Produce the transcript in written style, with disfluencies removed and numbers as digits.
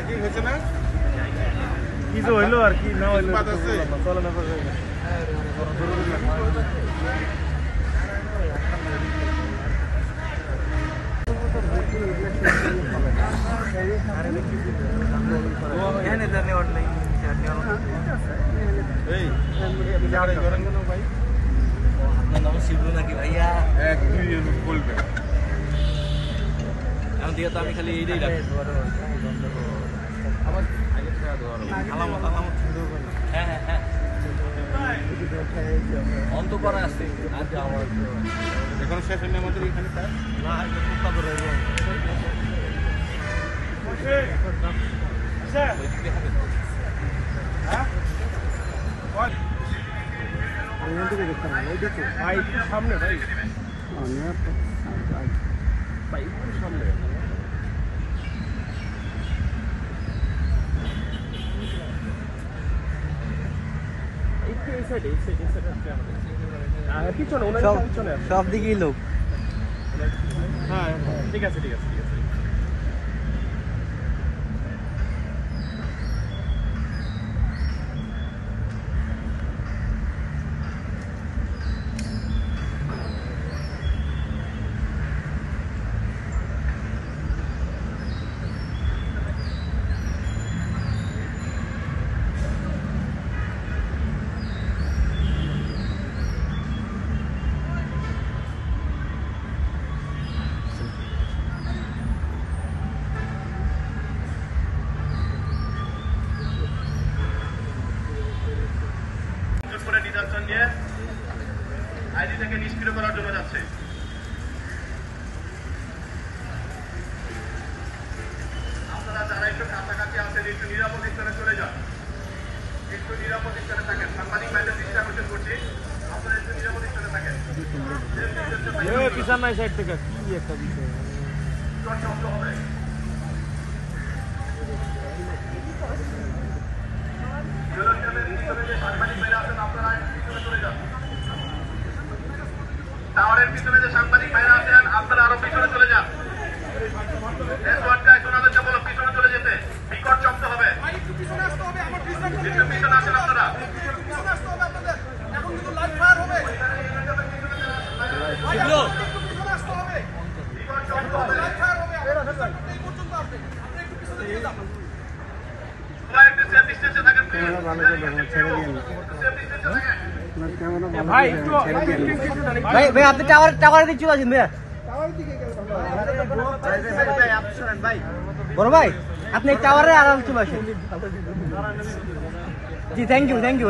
কি হয়েছে না কি যে হইলো আর কি না হইলো চলে না আপনার নাম শিবু নাকি ভাইয়া? বলবেন এখন দিয়ে তো আমি খালি এইটাই রাখি। হ্যাঁ হ্যাঁ হ্যাঁ অন্ত করা আছে এখন শেষ হয়নি আমাদের এখানে কাজ না ভাই সামনে ভাই সামনে সব দিকেই লোক। হ্যাঁ ঠিক আছে ঠিক আছে ঠিক আছে আইডি থেকে নিষ্ক্রিয় করার জন্য যাচ্ছে। আপনারা যারা একটু কাছাকাছি আছেন একটু নিরাপদ স্থানে চলে যান, একটু নিরাপদ স্থানে থাকেন। সাংবাদিক ভাইদের দৃষ্টি আকর্ষণ করছি, আপনারা একটু নিরাপদ স্থানে থাকেন। পিছন নাই সাইড থেকে কি একটা বিষয় শব্দ হবে। সাংবাদিক ভাইরা আছেন আপনারা পিছনে চলে যান। টাওয়ারের পিছনে যে সাংবাদিক ভাইরা আছেন আপনারা আরো পিছনে চলে যান। বলো পিছনে চলে যেতে, বিকট শব্দ হবে। একটু পিছনে আসেন আপনারা। ভাই ভাই আপনি টাওয়ারের দিকে চলে আসেন ভাই। বড় ভাই আপনি টাওয়ারে আরাম চলে আসেন। জি থ্যাংক ইউ